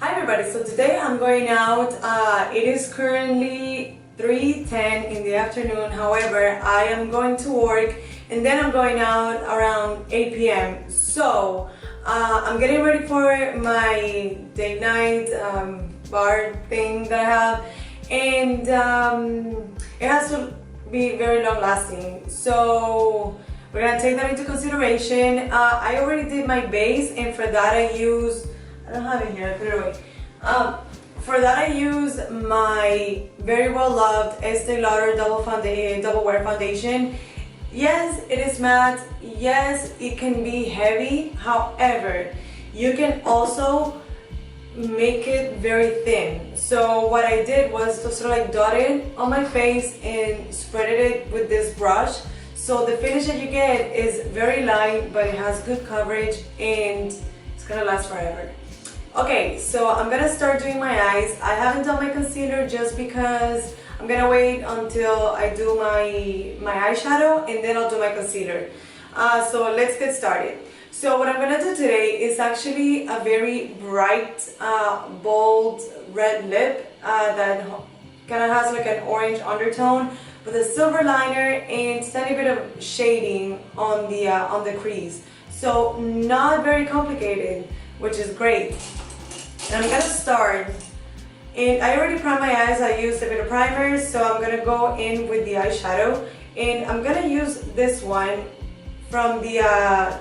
Hi everybody, so today I'm going out. It is currently 3:10 in the afternoon. However, I am going to work and then I'm going out around 8 p.m. So I'm getting ready for my date night bar thing that I have, and it has to be very long lasting. So we're gonna take that into consideration. I already did my base, and for that I don't have it here, I put it away. For that I use my very well loved Estee Lauder double wear foundation. Yes, it is matte. Yes, it can be heavy. However, you can also make it very thin. So what I did was to sort of like dot it on my face and spread it with this brush. So the finish that you get is very light, but it has good coverage and it's gonna last forever. Okay, so I'm gonna start doing my eyes. I haven't done my concealer just because I'm gonna wait until I do my eyeshadow and then I'll do my concealer. So let's get started. So what I'm gonna do today is actually a very bright, bold red lip that kind of has like an orange undertone with a silver liner and a tiny bit of shading on the crease. So not very complicated, which is great. And I'm gonna start, and I already primed my eyes. I used a bit of primer, so I'm gonna go in with the eyeshadow, and I'm gonna use this one from the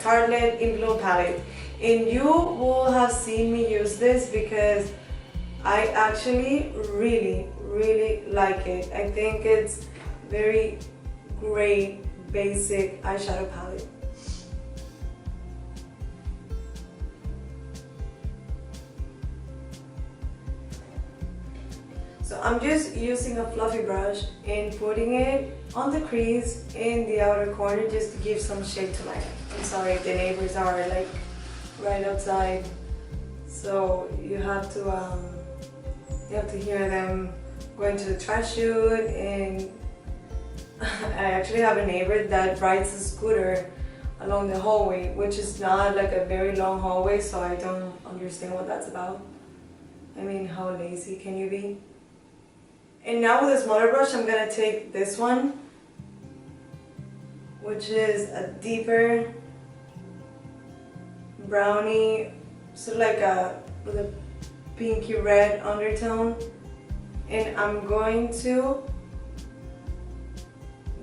Tartelette Inglot palette. And you will have seen me use this because I actually really like it. I think it's very great basic eyeshadow palette. So I'm just using a fluffy brush and putting it on the crease in the outer corner just to give some shape to my eye. I'm sorry if the neighbors are like right outside, so you have to hear them going to the trash chute. And I actually have a neighbor that rides a scooter along the hallway, which is not like a very long hallway, so I don't understand what that's about. I mean, how lazy can you be? And now with a smaller brush, I'm gonna take this one, which is a deeper brownie, sort of like with a pinky red undertone, and I'm going to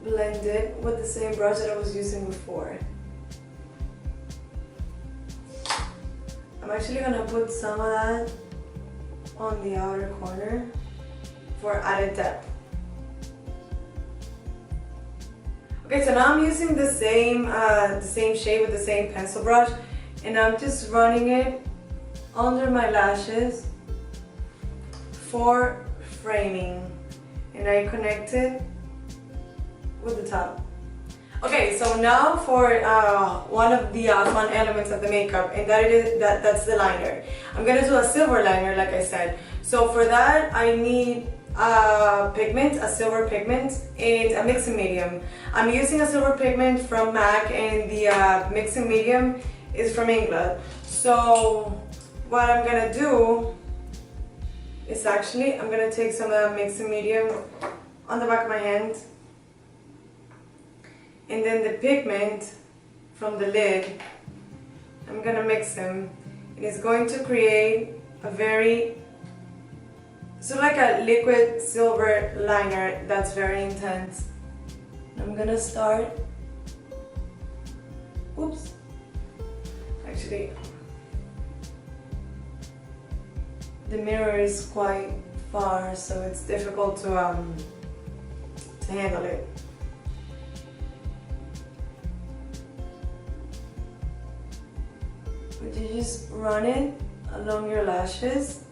blend it with the same brush that I was using before. I'm actually gonna put some of that on the outer corner for added depth. Okay, so now I'm using the same shade with the same pencil brush, and I'm just running it under my lashes for framing, and I connect it with the top. Okay, so now for one of the fun elements of the makeup, and that's the liner. I'm gonna do a silver liner, like I said. So for that, I need pigment, a silver pigment, and a mixing medium. I'm using a silver pigment from MAC, and the mixing medium is from Inglot. So what I'm gonna do is actually, I'm gonna take some of that mixing medium on the back of my hand, and then the pigment from the lid, I'm gonna mix them, and it's going to create a very like a liquid silver liner that's very intense. I'm gonna start, oops, actually the mirror is quite far, so it's difficult to handle it. But you just run it along your lashes.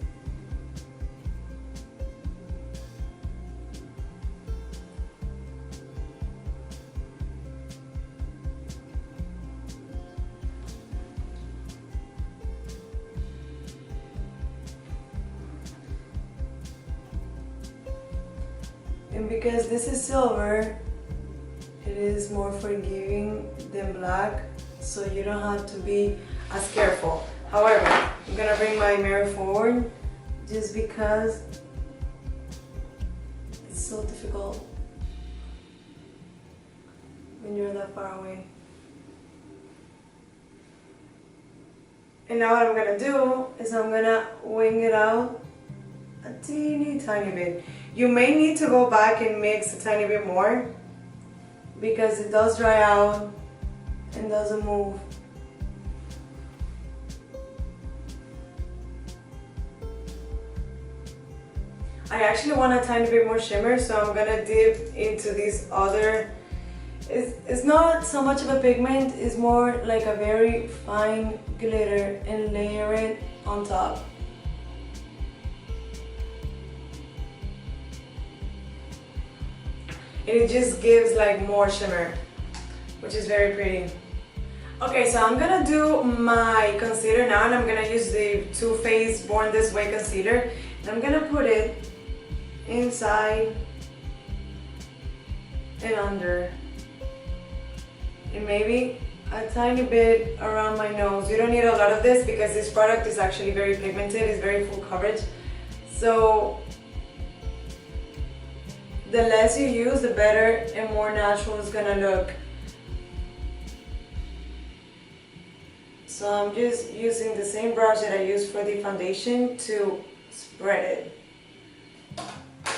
And because this is silver, it is more forgiving than black, so you don't have to be as careful. However, I'm gonna bring my mirror forward just because it's so difficult when you're that far away. And now what I'm gonna do is I'm gonna wing it out a teeny tiny bit. You may need to go back and mix a tiny bit more because it does dry out and doesn't move. I actually want a tiny bit more shimmer, so I'm gonna dip into this other. It's not so much of a pigment, it's more like a very fine glitter and layer it on top. And it just gives like more shimmer, which is very pretty. Okay, so I'm gonna do my concealer now, and I'm gonna use the Too Faced Born This Way concealer. And I'm gonna put it inside and under. And maybe a tiny bit around my nose. You don't need a lot of this because this product is actually very pigmented, it's very full coverage. So the less you use, the better and more natural it's gonna look. So I'm just using the same brush that I used for the foundation to spread it.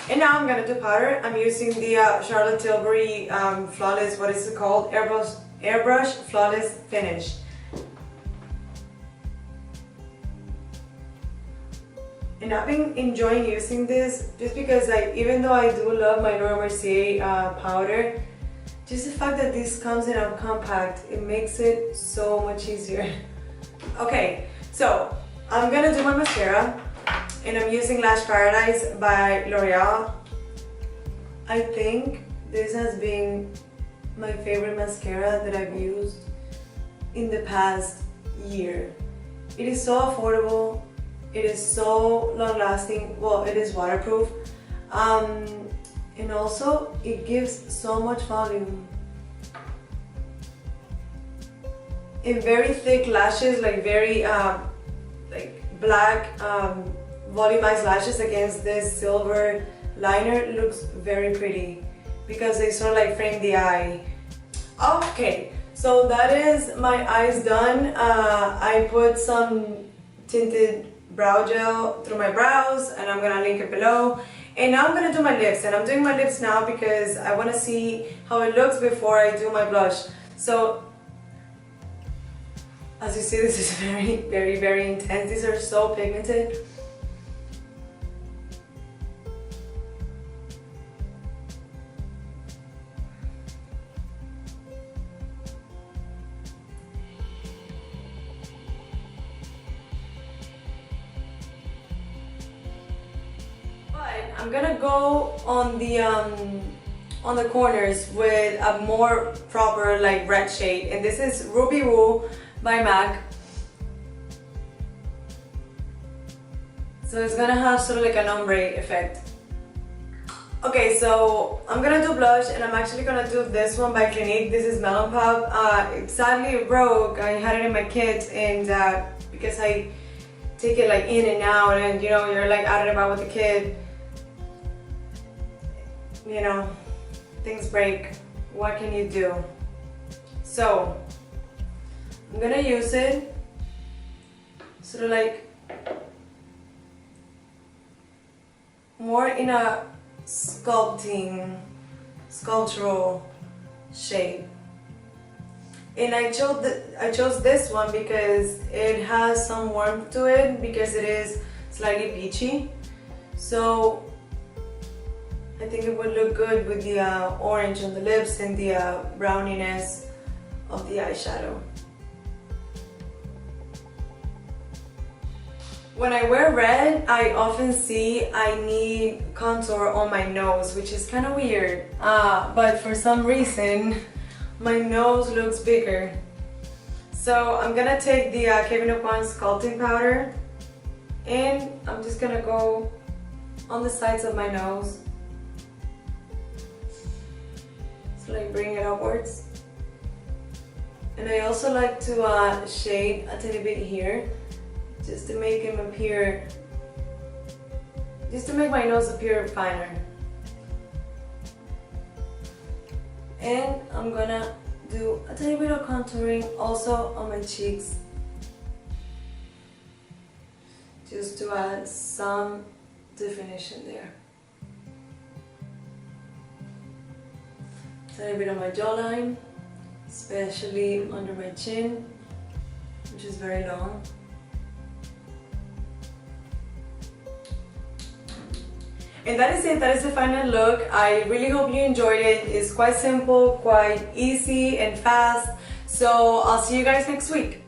And now I'm gonna do powder. I'm using the Charlotte Tilbury Flawless, what is it called? Airbrush Flawless Finish. And I've been enjoying using this just because even though I do love my Laura Mercier powder, just the fact that this comes in a compact, it makes it so much easier. Okay, so I'm gonna do my mascara. And I'm using Lash Paradise by L'Oreal. I think this has been my favorite mascara that I've used in the past year. It is so affordable, it is so long lasting, well, it is waterproof, and also it gives so much volume. In very thick lashes, like very like black volumized lashes against this silver liner looks very pretty because they sort of like frame the eye. Okay, so that is my eyes done. I put some tinted brow gel through my brows and I'm gonna link it below. And now I'm gonna do my lips, and I'm doing my lips now because I wanna see how it looks before I do my blush. So as you see, this is very intense. These are so pigmented. I'm gonna go on the corners with a more proper like red shade, and this is Ruby Woo by MAC. So it's gonna have sort of like an ombre effect. Okay, so I'm gonna do blush, and I'm actually gonna do this one by Clinique. This is Melon Pop. It sadly broke. I had it in my kit, and because I take it like in and out, and you know, you're like out and about with the kid, you know, things break. What can you do? So I'm gonna use it sort of like more in a sculptural shape. And I chose this one because it has some warmth to it, because it is slightly peachy. So I think it would look good with the orange on the lips and the browniness of the eyeshadow. When I wear red, I often see I need contour on my nose, which is kind of weird. But for some reason, my nose looks bigger. So I'm gonna take the Kevyn Aucoin Sculpting powder, and I'm just gonna go on the sides of my nose. So like bring it upwards. And I also like to shade a tiny bit here, just to make him appear, just to make my nose appear finer. And I'm gonna do a tiny bit of contouring also on my cheeks, just to add some definition there. Tiny bit on my jawline, especially under my chin, which is very long. And that is it, that is the final look. I really hope you enjoyed it. It's quite simple, quite easy and fast. So I'll see you guys next week.